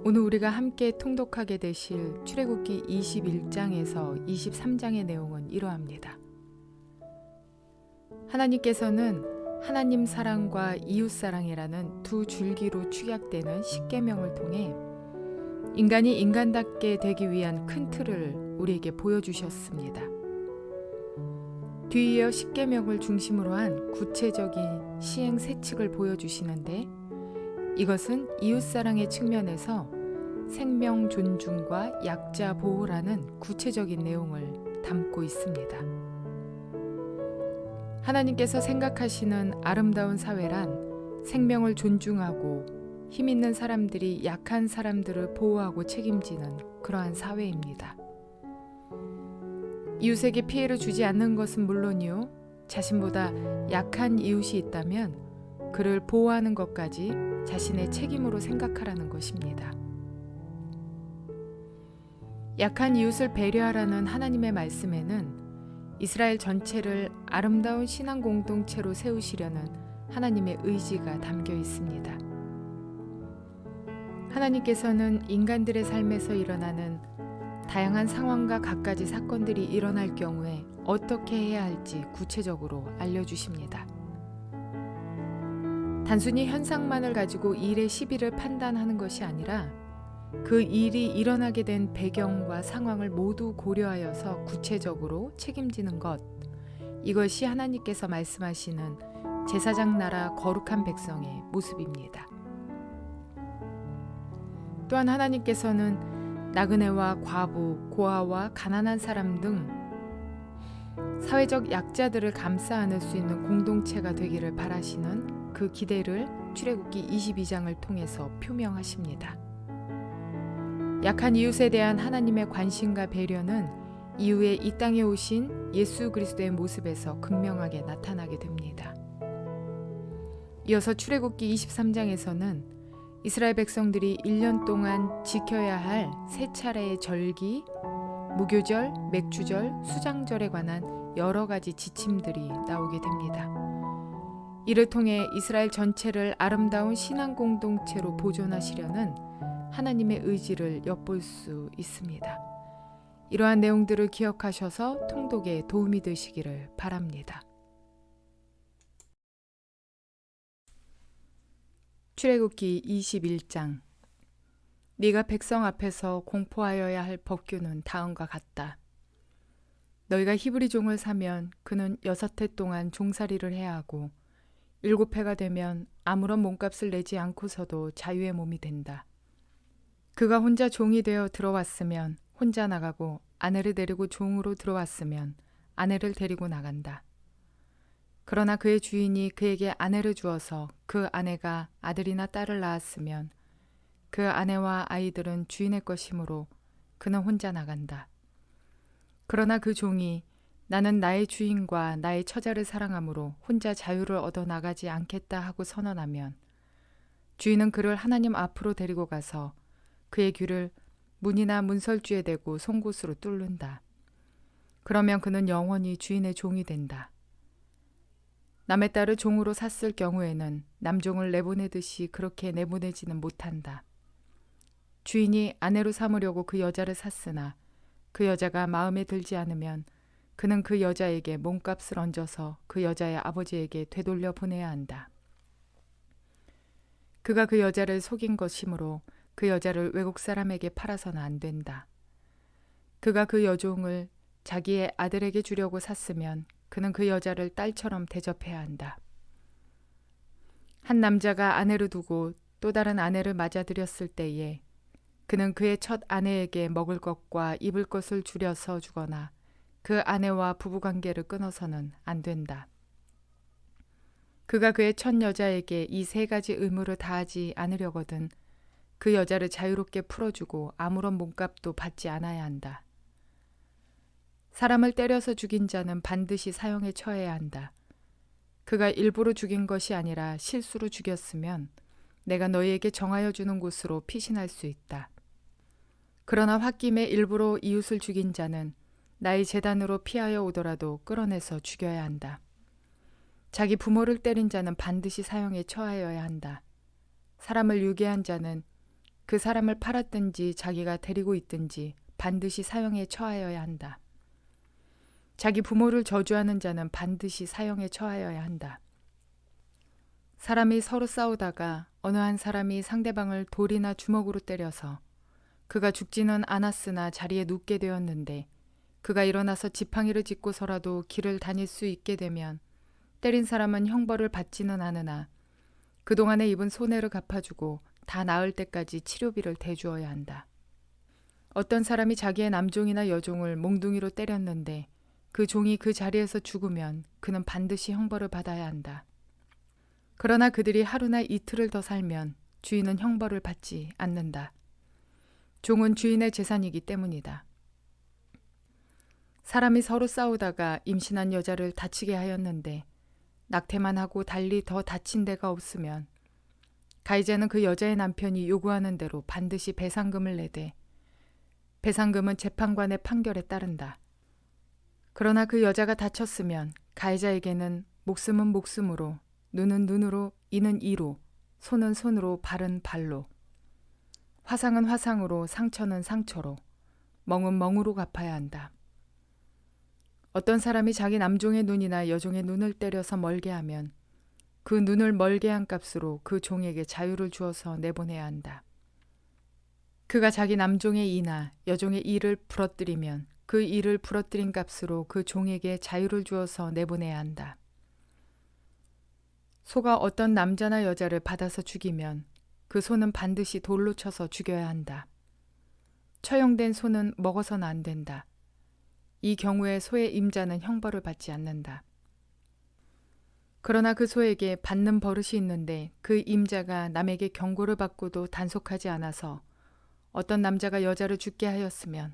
오늘 우리가 함께 통독하게 되실 출애굽기 21장에서 23장의 내용은 이러합니다. 하나님께서는 하나님 사랑과 이웃 사랑이라는 두 줄기로 축약되는 십계명을 통해 인간이 인간답게 되기 위한 큰 틀을 우리에게 보여주셨습니다. 뒤이어 십계명을 중심으로 한 구체적인 시행 세칙을 보여주시는데, 이것은 이웃사랑의 측면에서 생명 존중과 약자 보호라는 구체적인 내용을 담고 있습니다. 하나님께서 생각하시는 아름다운 사회란 생명을 존중하고 힘 있는 사람들이 약한 사람들을 보호하고 책임지는 그러한 사회입니다. 이웃에게 피해를 주지 않는 것은 물론이요, 자신보다 약한 이웃이 있다면 그를 보호하는 것까지 자신의 책임으로 생각하라는 것입니다. 약한 이웃을 배려하라는 하나님의 말씀에는 이스라엘 전체를 아름다운 신앙 공동체로 세우시려는 하나님의 의지가 담겨 있습니다. 하나님께서는 인간들의 삶에서 일어나는 다양한 상황과 갖가지 사건들이 일어날 경우에 어떻게 해야 할지 구체적으로 알려주십니다. 단순히 현상만을 가지고 일의 시비를 판단하는 것이 아니라 그 일이 일어나게 된 배경과 상황을 모두 고려하여서 구체적으로 책임지는 것, 이것이 하나님께서 말씀하시는 제사장 나라 거룩한 백성의 모습입니다. 또한 하나님께서는 나그네와 과부, 고아와 가난한 사람 등 사회적 약자들을 감싸 안을 수 있는 공동체가 되기를 바라시는 그 기대를 출애굽기 22장을 통해서 표명하십니다. 약한 이웃에 대한 하나님의 관심과 배려는 이후에 이 땅에 오신 예수 그리스도의 모습에서 극명하게 나타나게 됩니다. 이어서 출애굽기 23장에서는 이스라엘 백성들이 1년 동안 지켜야 할 세 차례의 절기, 무교절, 맥주절, 수장절에 관한 여러 가지 지침들이 나오게 됩니다. 이를 통해 이스라엘 전체를 아름다운 신앙 공동체로 보존하시려는 하나님의 의지를 엿볼 수 있습니다. 이러한 내용들을 기억하셔서 통독에 도움이 되시기를 바랍니다. 출애굽기 21장. 네가 백성 앞에서 공포하여야 할 법규는 다음과 같다. 너희가 히브리 종을 사면 그는 6해 동안 종살이를 해야 하고 7해가 되면 아무런 몸값을 내지 않고서도 자유의 몸이 된다. 그가 혼자 종이 되어 들어왔으면 혼자 나가고 아내를 데리고 종으로 들어왔으면 아내를 데리고 나간다. 그러나 그의 주인이 그에게 아내를 주어서 그 아내가 아들이나 딸을 낳았으면 그 아내와 아이들은 주인의 것이므로 그는 혼자 나간다. 그러나 그 종이 나는 나의 주인과 나의 처자를 사랑하므로 혼자 자유를 얻어 나가지 않겠다 하고 선언하면 주인은 그를 하나님 앞으로 데리고 가서 그의 귀를 문이나 문설주에 대고 송곳으로 뚫는다. 그러면 그는 영원히 주인의 종이 된다. 남의 딸을 종으로 샀을 경우에는 남종을 내보내듯이 그렇게 내보내지는 못한다. 주인이 아내로 삼으려고 그 여자를 샀으나 그 여자가 마음에 들지 않으면 그는 그 여자에게 몸값을 얹어서 그 여자의 아버지에게 되돌려 보내야 한다. 그가 그 여자를 속인 것이므로 그 여자를 외국 사람에게 팔아서는 안 된다. 그가 그 여종을 자기의 아들에게 주려고 샀으면 그는 그 여자를 딸처럼 대접해야 한다. 한 남자가 아내를 두고 또 다른 아내를 맞아들였을 때에 그는 그의 첫 아내에게 먹을 것과 입을 것을 줄여서 주거나 그 아내와 부부관계를 끊어서는 안 된다. 그가 그의 첫 여자에게 이 3가지 의무를 다하지 않으려거든 그 여자를 자유롭게 풀어주고 아무런 몸값도 받지 않아야 한다. 사람을 때려서 죽인 자는 반드시 사형에 처해야 한다. 그가 일부러 죽인 것이 아니라 실수로 죽였으면 내가 너희에게 정하여 주는 곳으로 피신할 수 있다. 그러나 홧김에 일부러 이웃을 죽인 자는 나의 제단으로 피하여 오더라도 끌어내서 죽여야 한다. 자기 부모를 때린 자는 반드시 사형에 처하여야 한다. 사람을 유괴한 자는 그 사람을 팔았든지 자기가 데리고 있든지 반드시 사형에 처하여야 한다. 자기 부모를 저주하는 자는 반드시 사형에 처하여야 한다. 사람이 서로 싸우다가 어느 한 사람이 상대방을 돌이나 주먹으로 때려서 그가 죽지는 않았으나 자리에 눕게 되었는데 그가 일어나서 지팡이를 짚고서라도 길을 다닐 수 있게 되면 때린 사람은 형벌을 받지는 않으나 그동안에 입은 손해를 갚아주고 다 나을 때까지 치료비를 대주어야 한다. 어떤 사람이 자기의 남종이나 여종을 몽둥이로 때렸는데 그 종이 그 자리에서 죽으면 그는 반드시 형벌을 받아야 한다. 그러나 그들이 하루나 이틀을 더 살면 주인은 형벌을 받지 않는다. 종은 주인의 재산이기 때문이다. 사람이 서로 싸우다가 임신한 여자를 다치게 하였는데 낙태만 하고 달리 더 다친 데가 없으면 가해자는 그 여자의 남편이 요구하는 대로 반드시 배상금을 내되 배상금은 재판관의 판결에 따른다. 그러나 그 여자가 다쳤으면 가해자에게는 목숨은 목숨으로, 눈은 눈으로, 이는 이로, 손은 손으로, 발은 발로, 화상은 화상으로, 상처는 상처로, 멍은 멍으로 갚아야 한다. 어떤 사람이 자기 남종의 눈이나 여종의 눈을 때려서 멀게 하면 그 눈을 멀게 한 값으로 그 종에게 자유를 주어서 내보내야 한다. 그가 자기 남종의 이나 여종의 이를 부러뜨리면 그 이를 부러뜨린 값으로 그 종에게 자유를 주어서 내보내야 한다. 소가 어떤 남자나 여자를 받아서 죽이면 그 소는 반드시 돌로 쳐서 죽여야 한다. 처형된 소는 먹어서는 안 된다. 이 경우에 소의 임자는 형벌을 받지 않는다. 그러나 그 소에게 받는 버릇이 있는데 그 임자가 남에게 경고를 받고도 단속하지 않아서 어떤 남자가 여자를 죽게 하였으면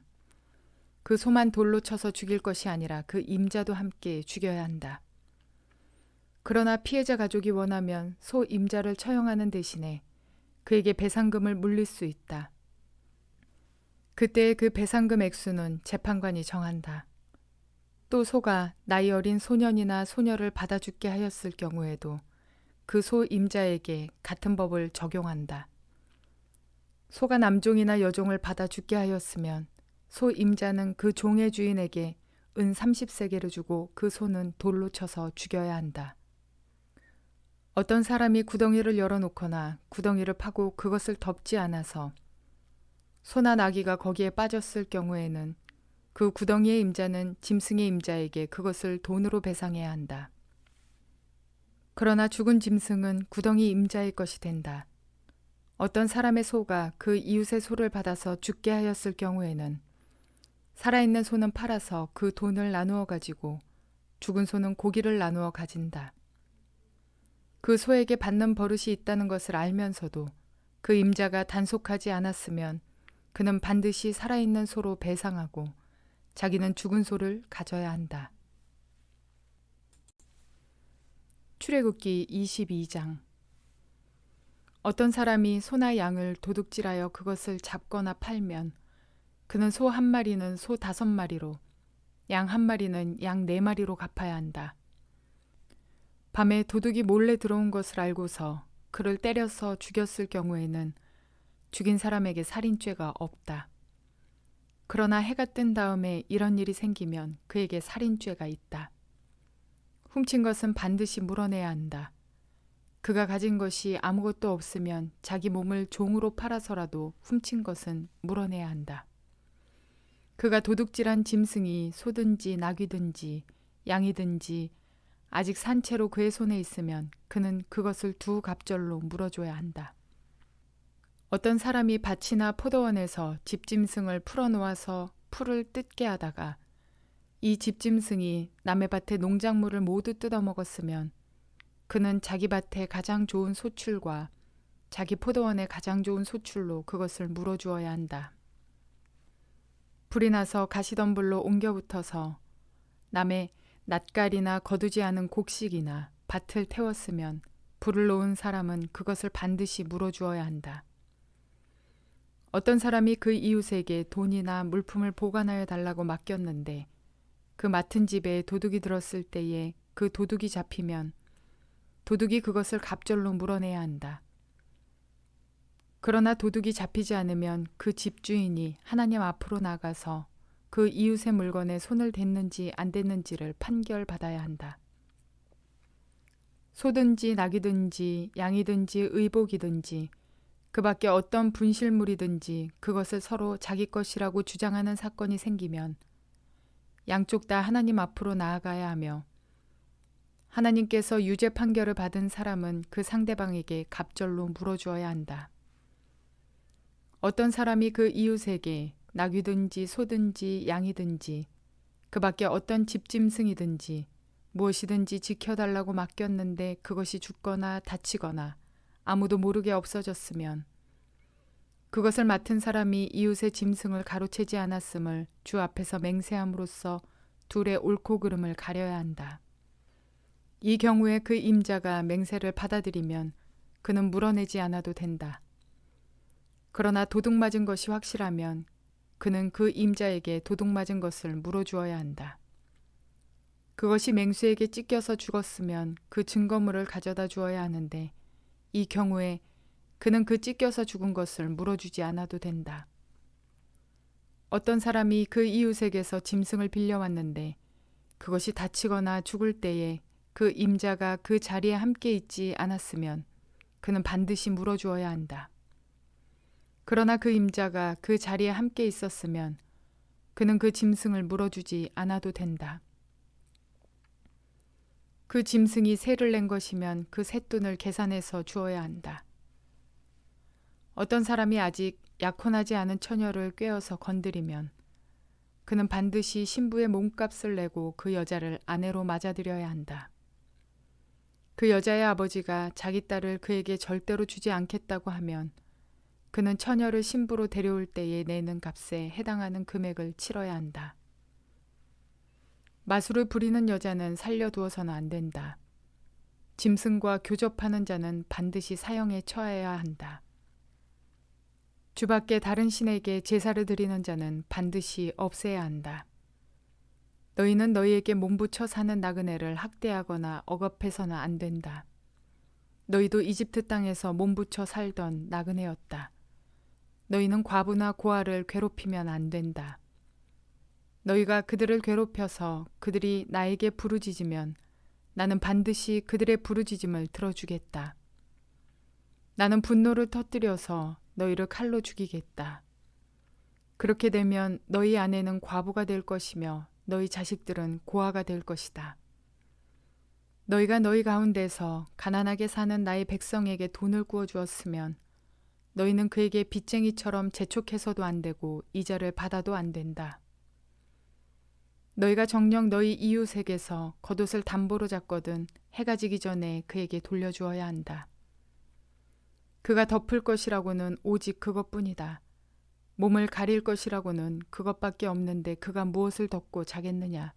그 소만 돌로 쳐서 죽일 것이 아니라 그 임자도 함께 죽여야 한다. 그러나 피해자 가족이 원하면 소 임자를 처형하는 대신에 그에게 배상금을 물릴 수 있다. 그때의 그 배상금 액수는 재판관이 정한다. 또 소가 나이 어린 소년이나 소녀를 받아 죽게 하였을 경우에도 그 소 임자에게 같은 법을 적용한다. 소가 남종이나 여종을 받아 죽게 하였으면 소 임자는 그 종의 주인에게 은 30세겔을 주고 그 소는 돌로 쳐서 죽여야 한다. 어떤 사람이 구덩이를 열어놓거나 구덩이를 파고 그것을 덮지 않아서 소나 나귀가 거기에 빠졌을 경우에는 그 구덩이의 임자는 짐승의 임자에게 그것을 돈으로 배상해야 한다. 그러나 죽은 짐승은 구덩이 임자의 것이 된다. 어떤 사람의 소가 그 이웃의 소를 받아서 죽게 하였을 경우에는 살아있는 소는 팔아서 그 돈을 나누어 가지고 죽은 소는 고기를 나누어 가진다. 그 소에게 받는 버릇이 있다는 것을 알면서도 그 임자가 단속하지 않았으면 그는 반드시 살아있는 소로 배상하고 자기는 죽은 소를 가져야 한다. 출애굽기 22장. 어떤 사람이 소나 양을 도둑질하여 그것을 잡거나 팔면 그는 소 한 마리는 소 5마리로 양 한 마리는 양 4마리로 갚아야 한다. 밤에 도둑이 몰래 들어온 것을 알고서 그를 때려서 죽였을 경우에는 죽인 사람에게 살인죄가 없다. 그러나 해가 뜬 다음에 이런 일이 생기면 그에게 살인죄가 있다. 훔친 것은 반드시 물어내야 한다. 그가 가진 것이 아무것도 없으면 자기 몸을 종으로 팔아서라도 훔친 것은 물어내야 한다. 그가 도둑질한 짐승이 소든지 나귀든지 양이든지 아직 산 채로 그의 손에 있으면 그는 그것을 2갑절로 물어줘야 한다. 어떤 사람이 밭이나 포도원에서 집짐승을 풀어놓아서 풀을 뜯게 하다가 이 집짐승이 남의 밭의 농작물을 모두 뜯어먹었으면 그는 자기 밭의 가장 좋은 소출과 자기 포도원의 가장 좋은 소출로 그것을 물어주어야 한다. 불이 나서 가시덤불로 옮겨 붙어서 남의 낫갈이나 거두지 않은 곡식이나 밭을 태웠으면 불을 놓은 사람은 그것을 반드시 물어주어야 한다. 어떤 사람이 그 이웃에게 돈이나 물품을 보관하여 달라고 맡겼는데 그 맡은 집에 도둑이 들었을 때에 그 도둑이 잡히면 도둑이 그것을 갑절로 물어내야 한다. 그러나 도둑이 잡히지 않으면 그 집주인이 하나님 앞으로 나가서 그 이웃의 물건에 손을 댔는지 안 댔는지를 판결받아야 한다. 소든지 낙이든지 양이든지 의복이든지 그 밖에 어떤 분실물이든지 그것을 서로 자기 것이라고 주장하는 사건이 생기면 양쪽 다 하나님 앞으로 나아가야 하며 하나님께서 유죄 판결을 받은 사람은 그 상대방에게 갑절로 물어주어야 한다. 어떤 사람이 그 이웃에게 낙이든지 소든지 양이든지 그 밖에 어떤 집짐승이든지 무엇이든지 지켜달라고 맡겼는데 그것이 죽거나 다치거나 아무도 모르게 없어졌으면 그것을 맡은 사람이 이웃의 짐승을 가로채지 않았음을 주 앞에서 맹세함으로써 둘의 옳고 그름을 가려야 한다. 이 경우에 그 임자가 맹세를 받아들이면 그는 물어내지 않아도 된다. 그러나 도둑 맞은 것이 확실하면 그는 그 임자에게 도둑 맞은 것을 물어주어야 한다. 그것이 맹수에게 찢겨서 죽었으면 그 증거물을 가져다 주어야 하는데 이 경우에 그는 그 찢겨서 죽은 것을 물어주지 않아도 된다. 어떤 사람이 그 이웃에게서 짐승을 빌려왔는데 그것이 다치거나 죽을 때에 그 임자가 그 자리에 함께 있지 않았으면 그는 반드시 물어주어야 한다. 그러나 그 임자가 그 자리에 함께 있었으면 그는 그 짐승을 물어주지 않아도 된다. 그 짐승이 세를 낸 것이면 그 쇳돈을 계산해서 주어야 한다. 어떤 사람이 아직 약혼하지 않은 처녀를 꿰어서 건드리면 그는 반드시 신부의 몸값을 내고 그 여자를 아내로 맞아들여야 한다. 그 여자의 아버지가 자기 딸을 그에게 절대로 주지 않겠다고 하면 그는 처녀를 신부로 데려올 때에 내는 값에 해당하는 금액을 치러야 한다. 마술을 부리는 여자는 살려두어서는 안 된다. 짐승과 교접하는 자는 반드시 사형에 처해야 한다. 주밖에 다른 신에게 제사를 드리는 자는 반드시 없애야 한다. 너희는 너희에게 몸부쳐 사는 나그네를 학대하거나 억압해서는 안 된다. 너희도 이집트 땅에서 몸부쳐 살던 나그네였다. 너희는 과부나 고아를 괴롭히면 안 된다. 너희가 그들을 괴롭혀서 그들이 나에게 부르짖으면 나는 반드시 그들의 부르짖음을 들어주겠다. 나는 분노를 터뜨려서 너희를 칼로 죽이겠다. 그렇게 되면 너희 아내는 과부가 될 것이며 너희 자식들은 고아가 될 것이다. 너희가 너희 가운데서 가난하게 사는 나의 백성에게 돈을 구워 주었으면 너희는 그에게 빚쟁이처럼 재촉해서도 안 되고 이자를 받아도 안 된다. 너희가 정녕 너희 이웃에게서 겉옷을 담보로 잡거든 해가 지기 전에 그에게 돌려주어야 한다. 그가 덮을 것이라고는 오직 그것뿐이다. 몸을 가릴 것이라고는 그것밖에 없는데 그가 무엇을 덮고 자겠느냐.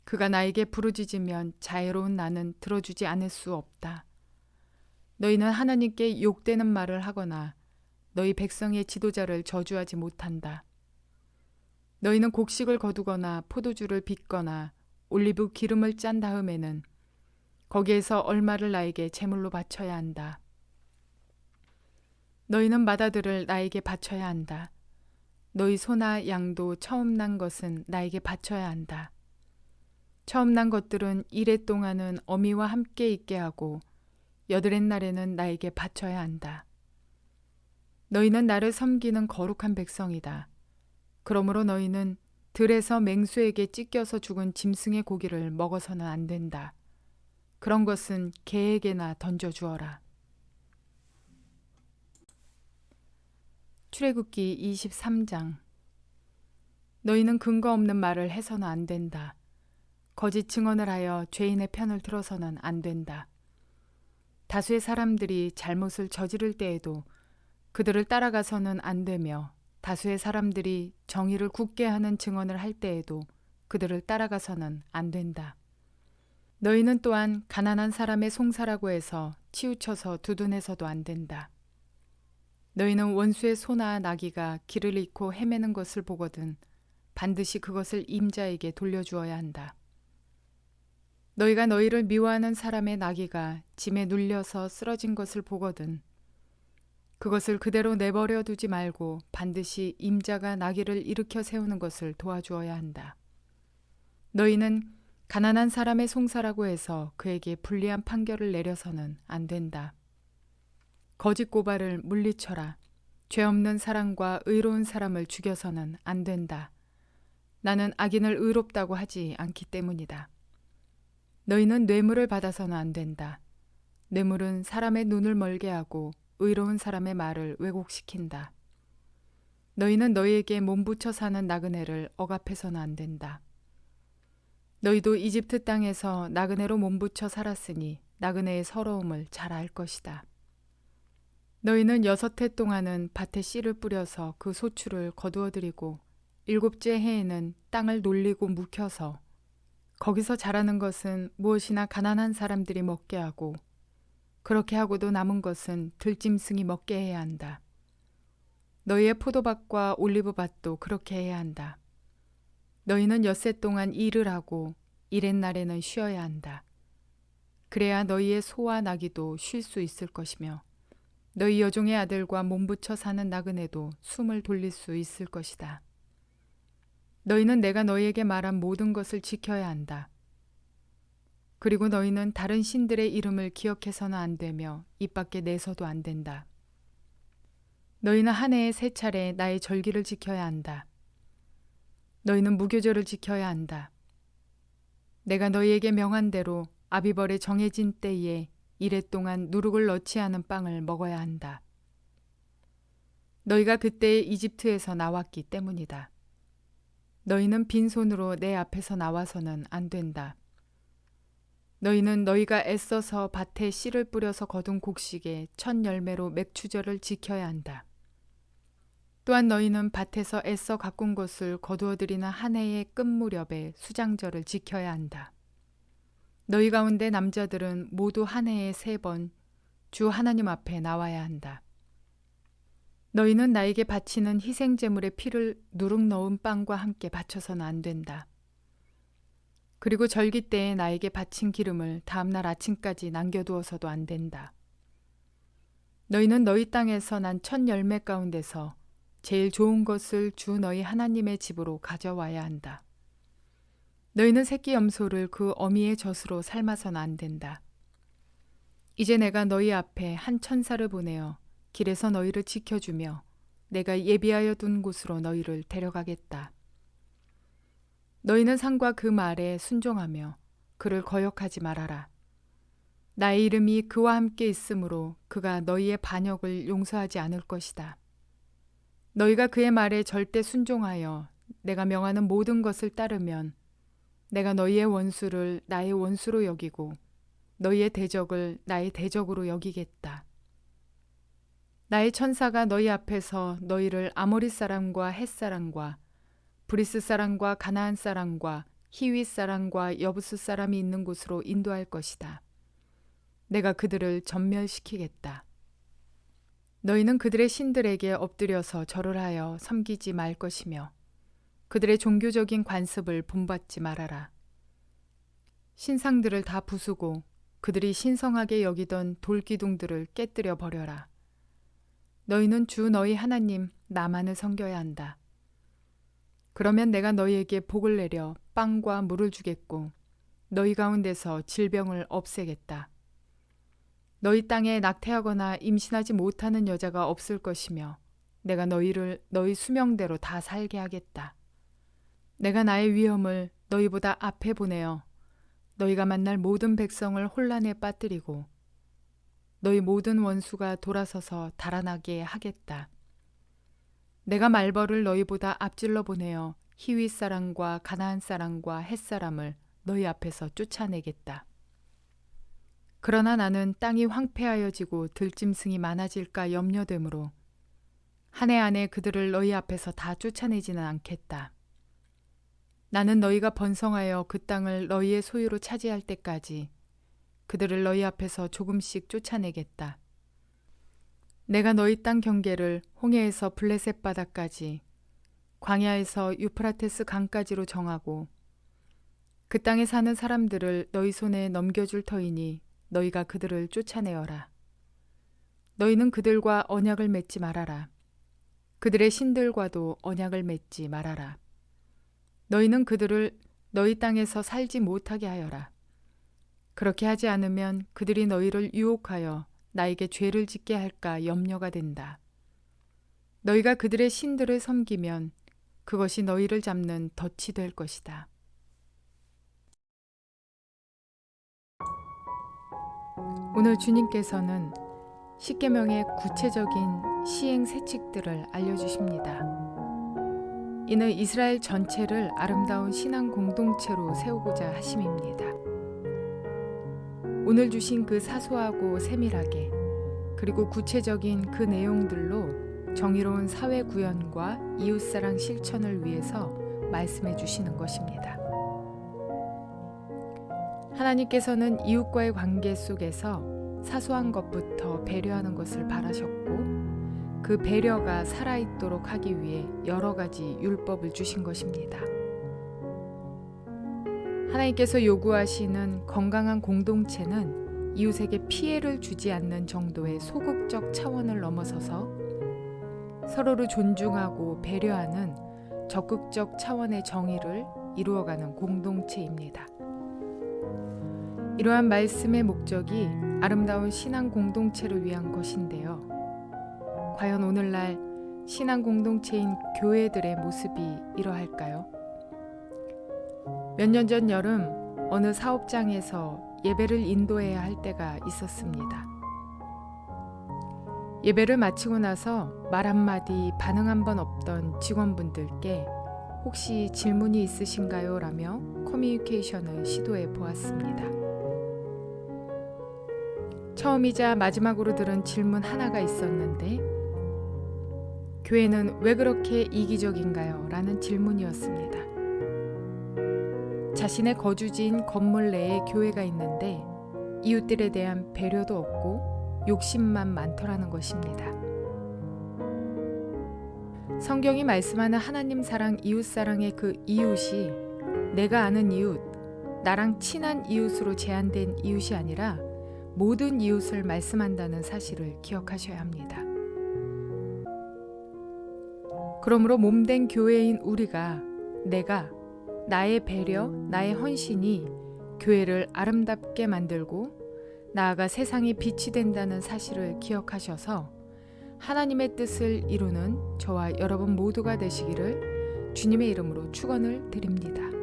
그가 나에게 부르짖으면 자애로운 나는 들어주지 않을 수 없다. 너희는 하나님께 욕되는 말을 하거나 너희 백성의 지도자를 저주하지 못한다. 너희는 곡식을 거두거나 포도주를 빚거나 올리브 기름을 짠 다음에는 거기에서 얼마를 나에게 제물로 바쳐야 한다. 너희는 맏아들을 나에게 바쳐야 한다. 너희 소나 양도 처음 난 것은 나에게 바쳐야 한다. 처음 난 것들은 이레 동안은 어미와 함께 있게 하고 여드렛 날에는 나에게 바쳐야 한다. 너희는 나를 섬기는 거룩한 백성이다. 그러므로 너희는 들에서 맹수에게 찢겨서 죽은 짐승의 고기를 먹어서는 안 된다. 그런 것은 개에게나 던져주어라. 출애굽기 23장. 너희는 근거 없는 말을 해서는 안 된다. 거짓 증언을 하여 죄인의 편을 들어서는 안 된다. 다수의 사람들이 잘못을 저지를 때에도 그들을 따라가서는 안 되며 다수의 사람들이 정의를 굳게 하는 증언을 할 때에도 그들을 따라가서는 안 된다. 너희는 또한 가난한 사람의 송사라고 해서 치우쳐서 두둔해서도 안 된다. 너희는 원수의 소나 나귀가 길을 잃고 헤매는 것을 보거든 반드시 그것을 임자에게 돌려주어야 한다. 너희가 너희를 미워하는 사람의 나귀가 짐에 눌려서 쓰러진 것을 보거든 그것을 그대로 내버려 두지 말고 반드시 임자가 나귀를 일으켜 세우는 것을 도와주어야 한다. 너희는 가난한 사람의 송사라고 해서 그에게 불리한 판결을 내려서는 안 된다. 거짓 고발을 물리쳐라. 죄 없는 사람과 의로운 사람을 죽여서는 안 된다. 나는 악인을 의롭다고 하지 않기 때문이다. 너희는 뇌물을 받아서는 안 된다. 뇌물은 사람의 눈을 멀게 하고 의로운 사람의 말을 왜곡시킨다. 너희는 너희에게 몸부쳐 사는 나그네를 억압해서는 안 된다. 너희도 이집트 땅에서 나그네로 몸부쳐 살았으니 나그네의 서러움을 잘 알 것이다. 너희는 6해 동안은 밭에 씨를 뿌려서 그 소출을 거두어들이고 7째 해에는 땅을 놀리고 묵혀서 거기서 자라는 것은 무엇이나 가난한 사람들이 먹게 하고 그렇게 하고도 남은 것은 들짐승이 먹게 해야 한다. 너희의 포도밭과 올리브밭도 그렇게 해야 한다. 너희는 6해 동안 일을 하고 이렛날에는 쉬어야 한다. 그래야 너희의 소와 나귀도 쉴 수 있을 것이며 너희 여종의 아들과 몸부쳐 사는 나그네도 숨을 돌릴 수 있을 것이다. 너희는 내가 너희에게 말한 모든 것을 지켜야 한다. 그리고 너희는 다른 신들의 이름을 기억해서는 안 되며 입 밖에 내서도 안 된다. 너희는 한 해에 3차례 나의 절기를 지켜야 한다. 너희는 무교절을 지켜야 한다. 내가 너희에게 명한 대로 아비벌의 정해진 때에 1해 동안 누룩을 넣지 않은 빵을 먹어야 한다. 너희가 그때 이집트에서 나왔기 때문이다. 너희는 빈손으로 내 앞에서 나와서는 안 된다. 너희는 너희가 애써서 밭에 씨를 뿌려서 거둔 곡식의 첫 열매로 맥추절을 지켜야 한다. 또한 너희는 밭에서 애써 가꾼 것을 거두어들이는 한 해의 끝 무렵에 수장절을 지켜야 한다. 너희 가운데 남자들은 모두 한 해에 3번 주 하나님 앞에 나와야 한다. 너희는 나에게 바치는 희생제물의 피를 누룩 넣은 빵과 함께 바쳐서는 안 된다. 그리고 절기 때에 나에게 바친 기름을 다음날 아침까지 남겨두어서도 안 된다. 너희는 너희 땅에서 난 첫 열매 가운데서 제일 좋은 것을 주 너희 하나님의 집으로 가져와야 한다. 너희는 새끼 염소를 그 어미의 젖으로 삶아서는 안 된다. 이제 내가 너희 앞에 한 천사를 보내어 길에서 너희를 지켜주며 내가 예비하여 둔 곳으로 너희를 데려가겠다. 너희는 상과 그 말에 순종하며 그를 거역하지 말아라. 나의 이름이 그와 함께 있으므로 그가 너희의 반역을 용서하지 않을 것이다. 너희가 그의 말에 절대 순종하여 내가 명하는 모든 것을 따르면 내가 너희의 원수를 나의 원수로 여기고 너희의 대적을 나의 대적으로 여기겠다. 나의 천사가 너희 앞에서 너희를 아모리 사람과 헷 사람과 브리스 사람과 가나안 사람과 히윗 사람과 여부스 사람이 있는 곳으로 인도할 것이다. 내가 그들을 전멸시키겠다. 너희는 그들의 신들에게 엎드려서 절을 하여 섬기지 말 것이며 그들의 종교적인 관습을 본받지 말아라. 신상들을 다 부수고 그들이 신성하게 여기던 돌기둥들을 깨뜨려 버려라. 너희는 주 너희 하나님 나만을 섬겨야 한다. 그러면 내가 너희에게 복을 내려 빵과 물을 주겠고 너희 가운데서 질병을 없애겠다. 너희 땅에 낙태하거나 임신하지 못하는 여자가 없을 것이며 내가 너희를 너희 수명대로 다 살게 하겠다. 내가 나의 위엄을 너희보다 앞에 보내어 너희가 만날 모든 백성을 혼란에 빠뜨리고 너희 모든 원수가 돌아서서 달아나게 하겠다. 내가 말벌을 너희보다 앞질러 보내어 히윗 사람과 가나안 사람과 헷 사람을 너희 앞에서 쫓아내겠다. 그러나 나는 땅이 황폐하여지고 들짐승이 많아질까 염려되므로 한 해 안에 그들을 너희 앞에서 다 쫓아내지는 않겠다. 나는 너희가 번성하여 그 땅을 너희의 소유로 차지할 때까지 그들을 너희 앞에서 조금씩 쫓아내겠다. 내가 너희 땅 경계를 홍해에서 블레셋 바다까지 광야에서 유프라테스 강까지로 정하고 그 땅에 사는 사람들을 너희 손에 넘겨줄 터이니 너희가 그들을 쫓아내어라. 너희는 그들과 언약을 맺지 말아라. 그들의 신들과도 언약을 맺지 말아라. 너희는 그들을 너희 땅에서 살지 못하게 하여라. 그렇게 하지 않으면 그들이 너희를 유혹하여 나에게 죄를 짓게 할까 염려가 된다. 너희가 그들의 신들을 섬기면 그것이 너희를 잡는 덫이 될 것이다. 오늘 주님께서는 십계명의 구체적인 시행 세칙들을 알려주십니다. 이는 이스라엘 전체를 아름다운 신앙 공동체로 세우고자 하심입니다. 오늘 주신 그 사소하고 세밀하게 그리고 구체적인 그 내용들로 정의로운 사회 구현과 이웃사랑 실천을 위해서 말씀해 주시는 것입니다. 하나님께서는 이웃과의 관계 속에서 사소한 것부터 배려하는 것을 바라셨고 그 배려가 살아있도록 하기 위해 여러 가지 율법을 주신 것입니다. 하나님께서 요구하시는 건강한 공동체는 이웃에게 피해를 주지 않는 정도의 소극적 차원을 넘어서서 서로를 존중하고 배려하는 적극적 차원의 정의를 이루어가는 공동체입니다. 이러한 말씀의 목적이 아름다운 신앙 공동체를 위한 것인데요. 과연 오늘날 신앙 공동체인 교회들의 모습이 이러할까요? 몇 년 전 여름 어느 사업장에서 예배를 인도해야 할 때가 있었습니다. 예배를 마치고 나서 말 한마디 반응 한 번 없던 직원분들께 혹시 질문이 있으신가요? 라며 커뮤니케이션을 시도해 보았습니다. 처음이자 마지막으로 들은 질문 하나가 있었는데 교회는 왜 그렇게 이기적인가요? 라는 질문이었습니다. 자신의 거주지인 건물 내에 교회가 있는데 이웃들에 대한 배려도 없고 욕심만 많더라는 것입니다. 성경이 말씀하는 하나님 사랑, 이웃 사랑의 그 이웃이 내가 아는 이웃, 나랑 친한 이웃으로 제한된 이웃이 아니라 모든 이웃을 말씀한다는 사실을 기억하셔야 합니다. 그러므로 몸된 교회인 우리가 나의 배려, 나의 헌신이 교회를 아름답게 만들고 나아가 세상의 빛이 된다는 사실을 기억하셔서 하나님의 뜻을 이루는 저와 여러분 모두가 되시기를 주님의 이름으로 축원을 드립니다.